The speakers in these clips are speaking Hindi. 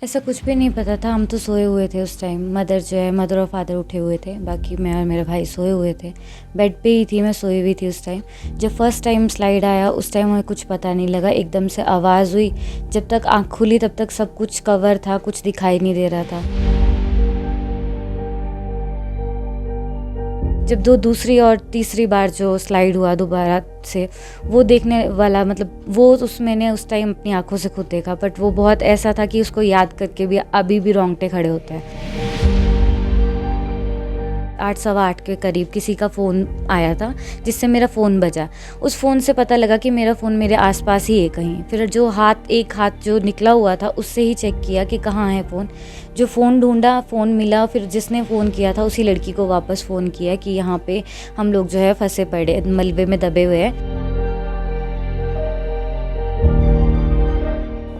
ऐसा कुछ भी नहीं पता था, हम तो सोए हुए थे उस टाइम। मदर और फादर उठे हुए थे, बाकी मैं और मेरा भाई सोए हुए थे। बेड पे ही थी, मैं सोई हुई थी उस टाइम। जब फर्स्ट टाइम स्लाइड आया उस टाइम हमें कुछ पता नहीं लगा, एकदम से आवाज़ हुई। जब तक आँख खुली तब तक सब कुछ कवर था, कुछ दिखाई नहीं दे रहा था। जब दूसरी और तीसरी बार जो स्लाइड हुआ दोबारा से, वो देखने वाला मतलब मैंने उस टाइम अपनी आंखों से खुद देखा, बट वो बहुत ऐसा था कि उसको याद करके भी अभी भी रोंगटे खड़े होते हैं। 8 सवा 8 के करीब किसी का फ़ोन आया था, जिससे मेरा फ़ोन बजा। उस फ़ोन से पता लगा कि मेरा फ़ोन मेरे आसपास ही है कहीं। फिर एक हाथ जो निकला हुआ था उससे ही चेक किया कि कहाँ है फ़ोन। जो फ़ोन ढूँढा, फ़ोन मिला, फिर जिसने फ़ोन किया था उसी लड़की को वापस फ़ोन किया कि यहाँ पे हम लोग जो है फँसे पड़े, मलबे में दबे हुए हैं।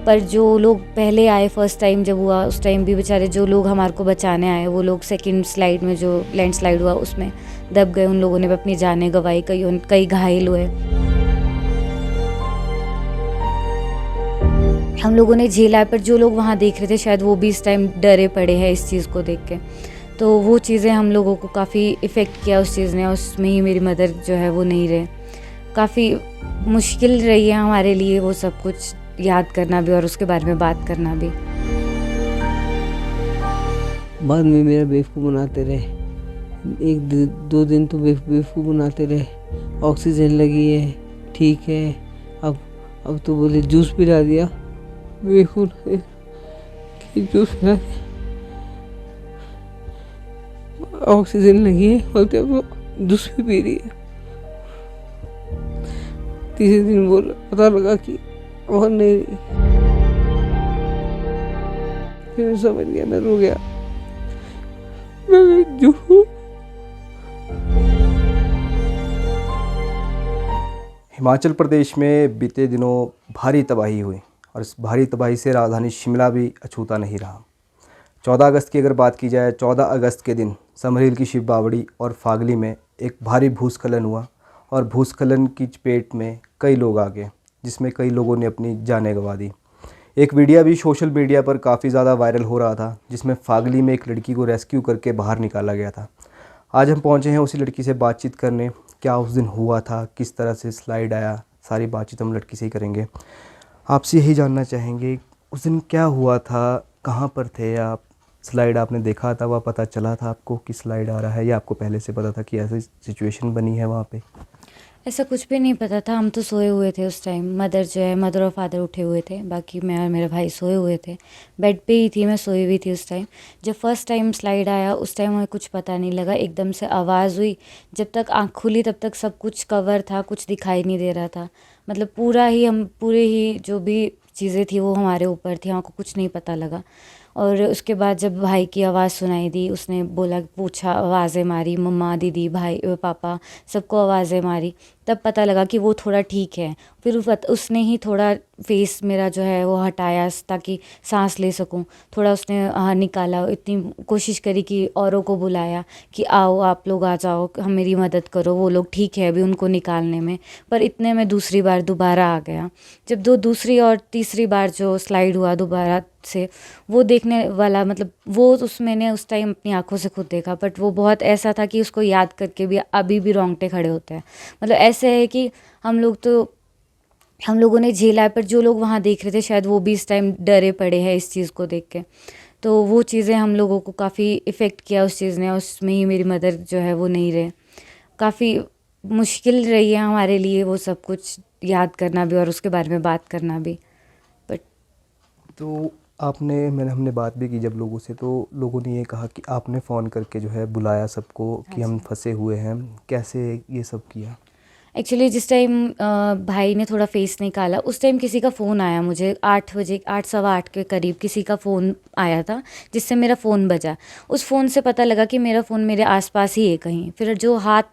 पर जो लोग पहले आए फर्स्ट टाइम जब हुआ, उस टाइम भी बेचारे जो लोग हमारे को बचाने आए, वो लोग सेकंड स्लाइड में जो लैंडस्लाइड हुआ उसमें दब गए। उन लोगों ने भी अपनी जानें गंवाई, कई घायल हुए। हम लोगों ने झेला है, पर जो लोग वहाँ देख रहे थे शायद वो भी इस टाइम डरे पड़े हैं इस चीज़ को देख के। तो वो चीज़ें हम लोगों को काफ़ी इफ़ेक्ट किया उस चीज़ ने। उसमें ही मेरी मदर जो है वो नहीं रहे। काफ़ी मुश्किल रही है हमारे लिए वो सब कुछ याद करना भी और उसके बारे में बात करना भी। बाद में मेरा बेवकूफ़ बनाते रहे, दो दिन तो बेवकूफ़ बनाते रहे। ऑक्सीजन लगी है, ठीक है। अब तो बोले जूस पिला दिया। बेवकूफ़ कि जूस पिला दिया, ऑक्सीजन लगी है, बोलते वो जूस भी पी रही है। तीसरे दिन बोला, पता लगा कि और नहीं रही। फिर मैं समझ गया, मैं रो गया, मैं जो हूँ। हिमाचल प्रदेश में बीते दिनों भारी तबाही हुई और इस भारी तबाही से राजधानी शिमला भी अछूता नहीं रहा। 14 अगस्त की अगर बात की जाए, 14 अगस्त के दिन समरहिल की शिव बावड़ी और फागली में एक भारी भूस्खलन हुआ और भूस्खलन की चपेट में कई लोग आ गए, जिसमें कई लोगों ने अपनी जानें गंवा दी। एक वीडियो भी सोशल मीडिया पर काफ़ी ज़्यादा वायरल हो रहा था, जिसमें फागली में एक लड़की को रेस्क्यू करके बाहर निकाला गया था। आज हम पहुंचे हैं उसी लड़की से बातचीत करने, क्या उस दिन हुआ था, किस तरह से स्लाइड आया, सारी बातचीत हम लड़की से ही करेंगे। आपसे यही जानना चाहेंगे, उस दिन क्या हुआ था, कहाँ पर थे आप, स्लाइड आपने देखा था, वह पता चला था आपको कि स्लाइड आ रहा है, या आपको पहले से पता था कि ऐसी सिचुएशन बनी है वहाँ पे? ऐसा कुछ भी नहीं पता था, हम तो सोए हुए थे उस टाइम। मदर और फादर उठे हुए थे, बाकी मैं और मेरा भाई सोए हुए थे। बेड पे ही थी, मैं सोई हुई थी उस टाइम। जब फर्स्ट टाइम स्लाइड आया उस टाइम हमें कुछ पता नहीं लगा, एकदम से आवाज़ हुई। जब तक आँख खुली तब तक सब कुछ कवर था, कुछ दिखाई नहीं दे रहा था। मतलब पूरे ही जो भी चीज़ें थी वो हमारे ऊपर थी, हमको कुछ नहीं पता लगा। और उसके बाद जब भाई की आवाज़ सुनाई दी, उसने पूछा, आवाज़ें मारी, मम्मा, दीदी, भाई, पापा, सबको आवाज़ें मारी। तब पता लगा कि वो थोड़ा ठीक है। फिर उसने ही थोड़ा फेस मेरा जो है वो हटाया ताकि सांस ले सकूं। थोड़ा उसने निकाला, इतनी कोशिश करी कि औरों को बुलाया कि आओ, आप लोग आ जाओ, हम मेरी मदद करो, वो लोग ठीक है अभी उनको निकालने में। पर इतने में दूसरी बार दोबारा आ गया। जब दूसरी और तीसरी बार जो स्लाइड हुआ दोबारा से, वो देखने वाला मतलब मैंने उस टाइम अपनी आंखों से खुद देखा, बट वो बहुत ऐसा था कि उसको याद करके भी अभी भी रोंगटे खड़े होते हैं। मतलब ऐसे है कि हम लोगों ने झेला है, पर जो लोग वहाँ देख रहे थे शायद वो भी इस टाइम डरे पड़े हैं इस चीज़ को देख के। तो वो चीज़ें हम लोगों को काफ़ी इफ़ेक्ट किया उस चीज़ ने। उसमें ही मेरी मदर जो है वो नहीं रहे। काफ़ी मुश्किल रही है हमारे लिए वो सब कुछ याद करना भी और उसके बारे में बात करना भी। बट तो हमने बात भी की जब लोगों से, तो लोगों ने ये कहा कि आपने फ़ोन करके जो है बुलाया सबको कि हम फंसे हुए हैं, कैसे ये सब किया? एक्चुअली जिस टाइम भाई ने थोड़ा फेस निकाला उस टाइम किसी का फ़ोन आया मुझे। 8 बजे, 8 सवा 8 के करीब किसी का फ़ोन आया था, जिससे मेरा फ़ोन बजा। उस फ़ोन से पता लगा कि मेरा फ़ोन मेरे आसपास ही है कहीं। फिर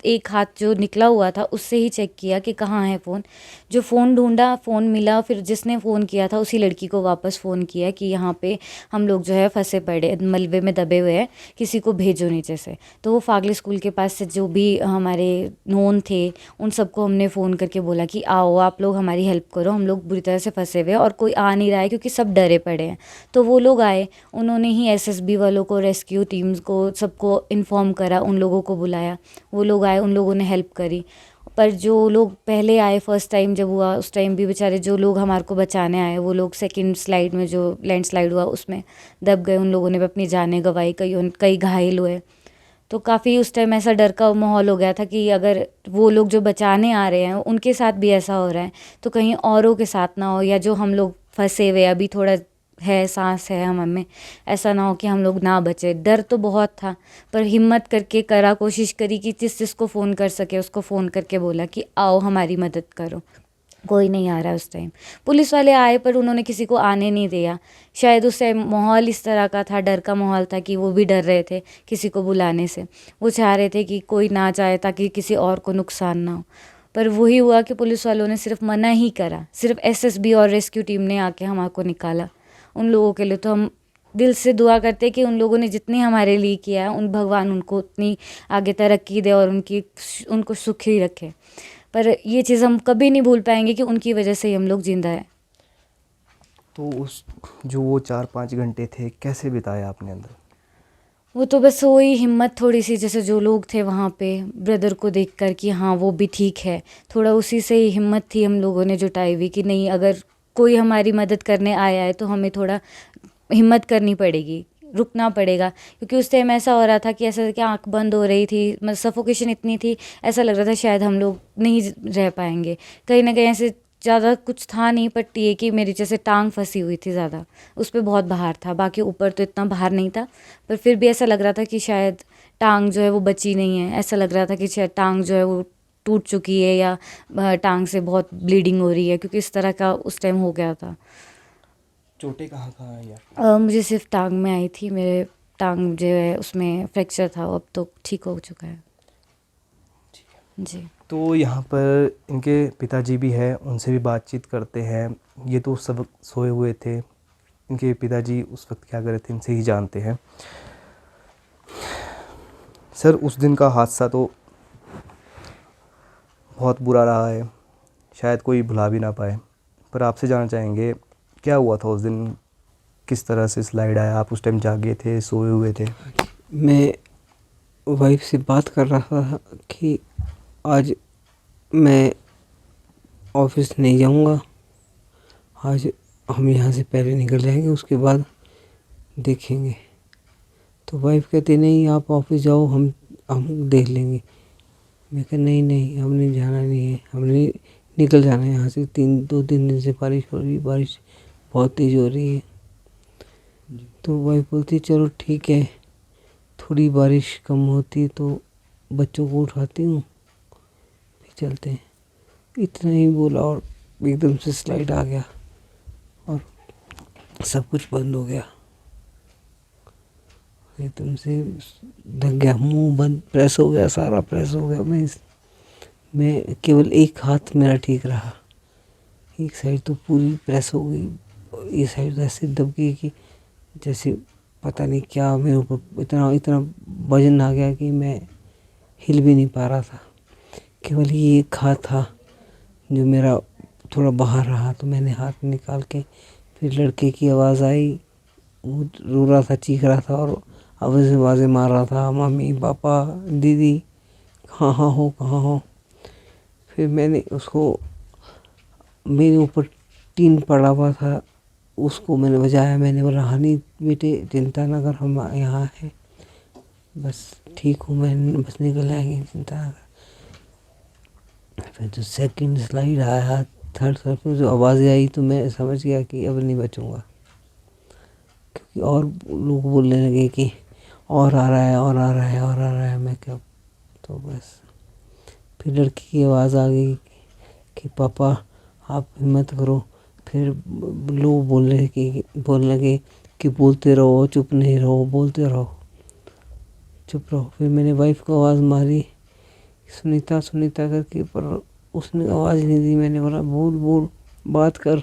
एक हाथ जो निकला हुआ था उससे ही चेक किया कि कहाँ है फ़ोन। जो फ़ोन ढूंढा, फ़ोन मिला, फिर जिसने फ़ोन किया था उसी लड़की को वापस फ़ोन किया कि यहाँ पे हम लोग जो है फंसे पड़े, मलबे में दबे हुए हैं, किसी को भेजो नीचे से। तो वो फागली स्कूल के पास से जो भी हमारे नोन थे उन सबको सबको हमने फ़ोन करके बोला कि आओ आप लोग हमारी हेल्प करो, हम लोग बुरी तरह से फंसे हुए हैं और कोई आ नहीं रहा है क्योंकि सब डरे पड़े हैं। तो वो लोग आए, उन्होंने ही एसएसबी वालों को, रेस्क्यू टीम्स को, सबको इन्फॉर्म करा, उन लोगों को बुलाया, वो लोग आए, उन लोगों ने हेल्प करी। पर जो लोग पहले आए फर्स्ट टाइम जब हुआ उस टाइम भी बेचारे जो लोग हमारे को बचाने आए वो लोग सेकंड स्लाइड में जो लैंडस्लाइड हुआ उसमें दब गए, उन लोगों ने भी अपनी जानें गंवाई, कई घायल हुए। तो काफ़ी उस टाइम ऐसा डर का माहौल हो गया था कि अगर वो लोग जो बचाने आ रहे हैं उनके साथ भी ऐसा हो रहा है तो कहीं औरों के साथ ना हो, या जो हम लोग फंसे हुए अभी थोड़ा है सांस है हम हमें, ऐसा ना हो कि हम लोग ना बचे। डर तो बहुत था पर हिम्मत करके कोशिश करी कि जिसको फ़ोन कर सके उसको फ़ोन करके बोला कि आओ हमारी मदद करो। कोई नहीं आ रहा उस टाइम, पुलिस वाले आए पर उन्होंने किसी को आने नहीं दिया। शायद उस टाइम माहौल इस तरह का था, डर का माहौल था कि वो भी डर रहे थे किसी को बुलाने से। वो चाह रहे थे कि कोई ना जाए ताकि किसी और को नुकसान ना हो। पर वही हुआ कि पुलिस वालों ने सिर्फ मना ही करा, सिर्फ एसएसबी और रेस्क्यू टीम ने आके हमारे को निकाला। उन लोगों के लिए तो हम दिल से दुआ करते कि उन लोगों ने जितनी हमारे लिए किया है उन भगवान उनको उतनी आगे तरक्की दे और उनको सुखी रखे। पर ये चीज़ हम कभी नहीं भूल पाएंगे कि उनकी वजह से ही हम लोग जिंदा है। तो उस जो वो 4-5 घंटे थे कैसे बिताए आपने अंदर? वो तो बस वही हिम्मत थोड़ी सी, जैसे जो लोग थे वहाँ पे ब्रदर को देखकर कि हाँ वो भी ठीक है, थोड़ा उसी से ही हिम्मत थी हम लोगों ने जुटाई हुई कि नहीं अगर कोई हमारी मदद करने आया है तो हमें थोड़ा हिम्मत करनी पड़ेगी, रुकना पड़ेगा। क्योंकि उस टाइम ऐसा हो रहा था कि ऐसा कि आँख बंद हो रही थी, मतलब सफोकेशन इतनी थी, ऐसा लग रहा था शायद हम लोग नहीं रह पाएंगे। कहीं ना कहीं ऐसे ज़्यादा कुछ था नहीं, बट ये कि मेरी जैसे टांग फंसी हुई थी ज़्यादा, उस पर बहुत भार था, बाकी ऊपर तो इतना भार नहीं था। पर फिर भी ऐसा लग रहा था कि शायद टांग जो है वो बची नहीं है, ऐसा लग रहा था कि शायद टांग जो है वो टूट चुकी है या टांग से बहुत ब्लीडिंग हो रही है, क्योंकि इस तरह का उस टाइम हो गया था। चोटें कहाँ कहाँ आई यार? मुझे सिर्फ टांग में आई थी, मेरे टांग जो है उसमें फ्रैक्चर था, अब तो ठीक हो चुका है। जी। तो यहाँ पर इनके पिताजी भी हैं, उनसे भी बातचीत करते हैं। ये तो सब सोए हुए थे, इनके पिताजी उस वक्त क्या कर रहे थे इनसे ही जानते हैं। सर उस दिन का हादसा तो बहुत बुरा रहा है, शायद कोई भुला भी ना पाए, पर आपसे जानना चाहेंगे क्या हुआ था उस दिन, किस तरह से स्लाइड आया, आप उस टाइम जागे थे, सोए हुए थे? मैं वाइफ से बात कर रहा था कि आज मैं ऑफिस नहीं जाऊंगा, आज हम यहाँ से पहले निकल जाएंगे, उसके बाद देखेंगे। तो वाइफ कहती नहीं आप ऑफिस जाओ, हम देख लेंगे। मैं कहा नहीं हमने जाना नहीं है, हमने निकल जाना है यहाँ से। 2-3 दिन से बारिश हो रही है, बारिश बहुत तेज़ हो रही है। तो वाइफ बोलती चलो ठीक है, थोड़ी बारिश कम होती तो बच्चों को उठाती हूँ फिर चलते हैं। इतना ही बोला और एकदम से स्लाइड आ गया और सब कुछ बंद हो गया, एकदम से ढक गया, मुंह बंद, प्रेस हो गया, सारा प्रेस हो गया। मैं केवल एक हाथ मेरा ठीक रहा, एक साइड तो पूरी प्रेस हो गई, ये साइड ऐसे दब गई कि जैसे पता नहीं क्या मेरे ऊपर इतना वजन आ गया कि मैं हिल भी नहीं पा रहा था। केवल ये एक हाथ था जो मेरा थोड़ा बाहर रहा, तो मैंने हाथ निकाल के फिर लड़के की आवाज़ आई, वो रो रहा था, चीख रहा था और आवाज़ें मार रहा था, मम्मी पापा दीदी कहाँ हो। फिर मैंने उसको, मेरे ऊपर टीन पड़ा हुआ था, उसको मैंने बजाया, मैंने बोला हनी बेटे चिंता न कर, हम यहाँ हैं, बस ठीक हूँ मैं, बस निकल आएंगे, चिंता न कर। फिर जो सेकंड स्लाइड आया, थर्ड स्लाइड में जो आवाज़ें आई तो मैं समझ गया कि अब नहीं बचूंगा, क्योंकि और लोग बोलने लगे कि और आ रहा है। मैं क्या, तो बस फिर लड़की की आवाज़ आ गई कि पापा आप हिम्मत करो। फिर लोग बोलने लगे कि बोलते रहो, चुप नहीं रहो, बोलते रहो, चुप रहो। फिर मैंने वाइफ को आवाज़ मारी सुनीता करके, पर उसने आवाज़ नहीं दी। मैंने बोला बोल बात कर,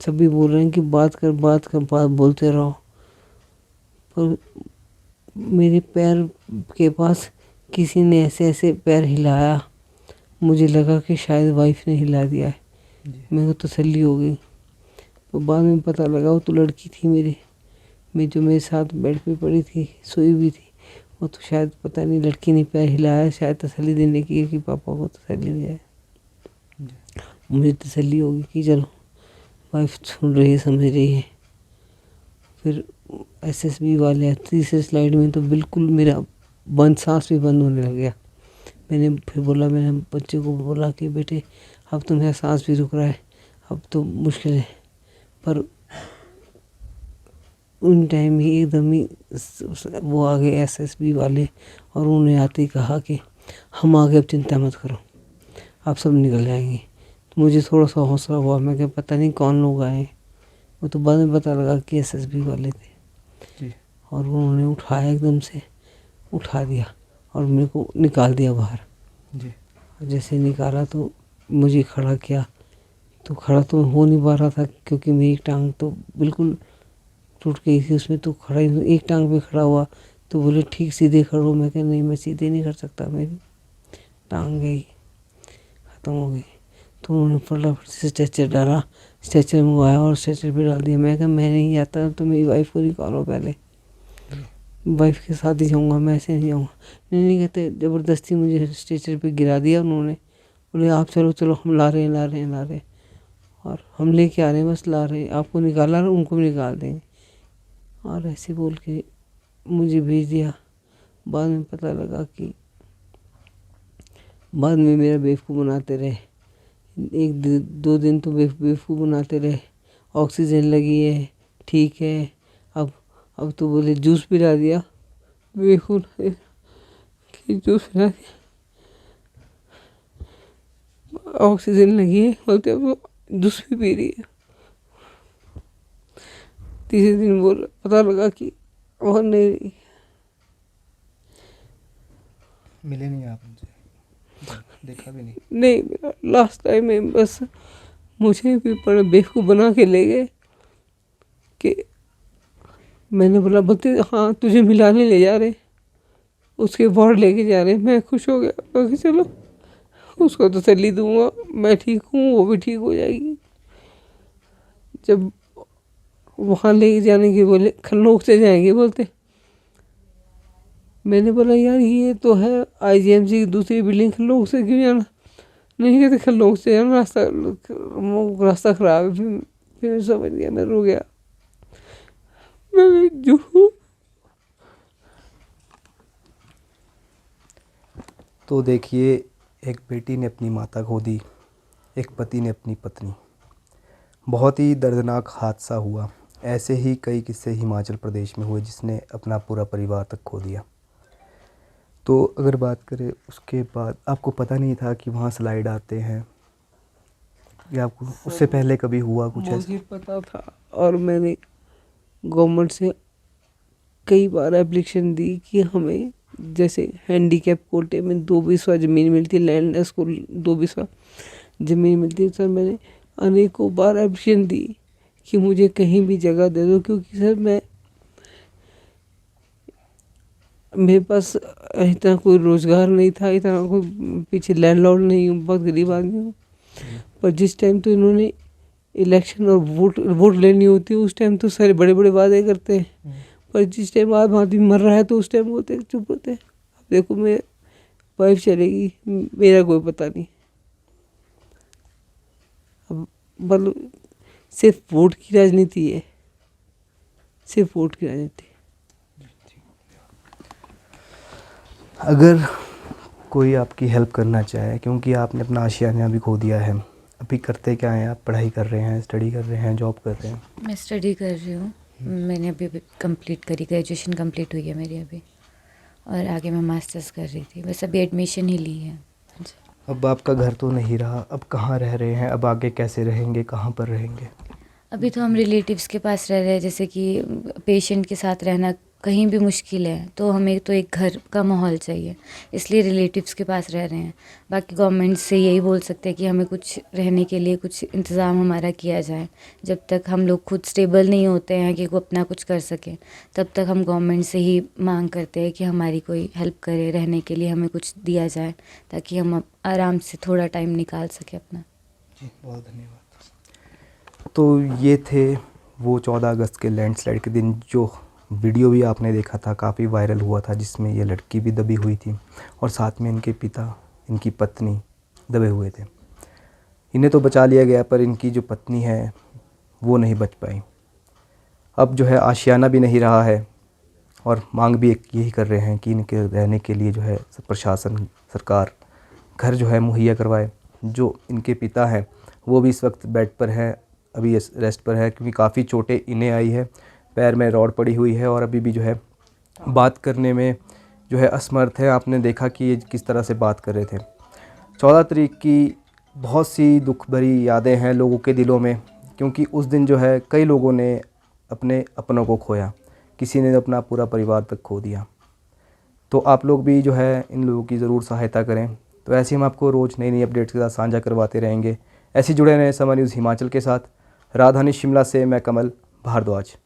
सभी बोल रहे हैं कि बात कर, बात बोलते रहो, पर मेरे पैर के पास किसी ने ऐसे पैर हिलाया, मुझे लगा कि शायद वाइफ ने हिला दिया है, मेरे को तसल्ली हो गई। तो बाद में पता लगा वो तो लड़की थी जो मेरे साथ बेड पे पड़ी थी, सोई हुई थी। वो तो शायद पता नहीं लड़की ने पैर हिलाया, शायद तसल्ली देने की कि पापा को तसल्ली हो जाए। मुझे तसल्ली होगी कि चलो वाइफ सुन रही है, समझ रही है। फिर एसएसबी वाले तीसरे स्लाइड में तो बिल्कुल मेरा सांस भी बंद होने लग गया। मैंने बच्चे को बोला कि बेटे अब तो मेरा सांस भी रुक रहा है, अब तो मुश्किल है। पर उन टाइम ही एकदम ही वो आ गए एसएसबी वाले, और उन्होंने आते ही कहा कि हम आगे, अब चिंता मत करो, आप सब निकल जाएंगे। तो मुझे थोड़ा सा हौसला हुआ। मैं क्या पता नहीं कौन लोग आए, वो तो बाद में पता लगा कि एसएसबी वाले थे। और उन्होंने उठाया, एकदम से उठा दिया और मेरे को निकाल दिया बाहर। जैसे निकाला तो मुझे खड़ा किया, तो खड़ा तो हो नहीं पा रहा था क्योंकि मेरी टांग तो बिल्कुल टूट गई थी। उसमें तो खड़ा ही, एक टांग पे खड़ा हुआ तो बोले ठीक सीधे खड़ो। मैं कहा नहीं, मैं सीधे नहीं कर सकता, मेरी टांग गई, ख़त्म हो गई। तो उन्होंने फटाफट से स्ट्रेचर डाला, स्ट्रेचर मंगवाया और स्ट्रेचर पे डाल दिया। मैं कहा मैं नहीं जाता, तो मेरी वाइफ को निकालो पहले, वाइफ के साथ ही जाऊँगा, मैं ऐसे नहीं जाऊँगा। नहीं कहते, ज़बरदस्ती मुझे स्ट्रेचर पे गिरा दिया उन्होंने। बोले आप चलो चलो, हम ला रहे हैं और हम लेके आ रहे हैं, बस ला रहे हैं, आपको निकाला ना, उनको भी निकाल देंगे। और ऐसे बोल के मुझे भेज दिया। बाद में पता लगा कि बाद में मेरा बेवकूफ़ बनाते रहे, एक दो दिन तो बेवकूफ़ बनाते रहे। ऑक्सीजन लगी है, ठीक है, अब तो बोले जूस पिला दिया। बेवकूफ़ कि जूस पिला दिया, ऑक्सीजन लगी है, बोलते अब जूस भी पी रही है। तीसरे दिन बोल पता लगा कि और नहीं, मिले नहीं आप उनसे, देखा भी नहीं? नहीं, मेरा लास्ट टाइम में बस मुझे भी बड़ा बेवकूफ़ बना के ले गए कि मैंने बोला, बोलते हाँ तुझे मिलाने ले जा रहे, उसके वार्ड लेके जा रहे। मैं खुश हो गया, बाकी चलो उसको तो तसल्ली दूंगा, मैं ठीक हूँ, वो भी ठीक हो जाएगी। जब वहाँ ले जाने की बोले, खन्नौक से जाएंगे बोलते। मैंने बोला यार ये तो है आईजीएमसी की दूसरी बिल्डिंग, खन्नौक से क्यों जाना? नहीं कहते खन्नौक से जाना, रास्ता ख़राब है। फिर मैं समझ गया, मैं रो गया। मैं जो तो देखिए, एक बेटी ने अपनी माता खो दी, एक पति ने अपनी पत्नी। बहुत ही दर्दनाक हादसा हुआ। ऐसे ही कई किस्से हिमाचल प्रदेश में हुए जिसने अपना पूरा परिवार तक खो दिया। तो अगर बात करें उसके बाद, आपको पता नहीं था कि वहाँ स्लाइड आते हैं, या आपको उससे पहले कभी हुआ कुछ ऐसा? मुझे पता था, और मैंने गवर्नमेंट से कई बार एप्लीकेशन दी कि हमें जैसे हैंडीकैप कोटे में 2 बीसवा ज़मीन मिलती है, लैंड उसको 2 बीसवा ज़मीन मिलती है। सर मैंने अनेकों बार एप्लीकेशन दी कि मुझे कहीं भी जगह दे दो, क्योंकि सर मेरे पास इतना कोई रोज़गार नहीं था, इतना कोई पीछे लैंडलॉर्ड नहीं हूँ, बहुत गरीब आदमी हूँ। पर जिस टाइम तो इन्होंने इलेक्शन और वोट लेनी होती है, उस टाइम तो सारे बड़े बड़े वादे करते हैं। पर जिस टाइम आदमी मर रहा है तो उस टाइम बोलते चुप होते हैं। अब देखो मेरी वाइफ चलेगी, मेरा कोई पता नहीं। अब मतलब सिर्फ वोट की राजनीति है, सिर्फ वोट की राजनीति। अगर कोई आपकी हेल्प करना चाहे, क्योंकि आपने अपना आशियाना भी खो दिया है, अभी करते क्या हैं आप? पढ़ाई कर रहे हैं, स्टडी कर रहे हैं, जॉब कर रहे हैं? मैं स्टडी कर रही हूँ। मैंने अभी कंप्लीट करी, ग्रेजुएशन कंप्लीट हुई है मेरी अभी, और आगे मैं मास्टर्स कर रही थी, बस अभी एडमिशन ही ली है। अब आपका घर तो नहीं रहा, अब कहाँ रह रहे हैं? अब आगे कैसे रहेंगे, कहाँ पर रहेंगे? अभी तो हम रिलेटिव्स के पास रह रहे हैं, जैसे कि पेशेंट के साथ रहना कहीं भी मुश्किल है तो हमें तो एक घर का माहौल चाहिए, इसलिए रिलेटिव्स के पास रह रहे हैं। बाकी गवर्नमेंट से यही बोल सकते हैं कि हमें कुछ रहने के लिए कुछ इंतज़ाम हमारा किया जाए। जब तक हम लोग खुद स्टेबल नहीं होते हैं कि वो अपना कुछ कर सकें, तब तक हम गवर्नमेंट से ही मांग करते हैं कि हमारी कोई हेल्प करे, रहने के लिए हमें कुछ दिया जाए ताकि हम आराम से थोड़ा टाइम निकाल सकें अपना। जी बहुत धन्यवाद। तो ये थे वो 14 अगस्त के लैंडस्लाइड के दिन जो वीडियो भी आपने देखा था, काफ़ी वायरल हुआ था, जिसमें ये लड़की भी दबी हुई थी और साथ में इनके पिता, इनकी पत्नी दबे हुए थे। इन्हें तो बचा लिया गया पर इनकी जो पत्नी है वो नहीं बच पाई। अब जो है आशियाना भी नहीं रहा है और मांग भी एक यही कर रहे हैं कि इनके रहने के लिए जो है प्रशासन, सरकार घर जो है मुहैया करवाए। जो इनके पिता हैं वो भी इस वक्त बेड पर है, अभी रेस्ट पर है, क्योंकि काफ़ी चोटें इन्हें आई है, पैर में रॉड पड़ी हुई है और अभी भी जो है बात करने में जो है असमर्थ है। आपने देखा कि ये किस तरह से बात कर रहे थे। 14 तारीख की बहुत सी दुख भरी यादें हैं लोगों के दिलों में, क्योंकि उस दिन जो है कई लोगों ने अपने अपनों को खोया, किसी ने अपना पूरा परिवार तक खो दिया। तो आप लोग भी जो है इन लोगों की ज़रूर सहायता करें। तो ऐसे हम आपको रोज़ नई नई अपडेट्स के साथ साझा करवाते रहेंगे। ऐसे जुड़े रहें समय न्यूज़ हिमाचल के साथ। राजधानी शिमला से मैं कमल भारद्वाज।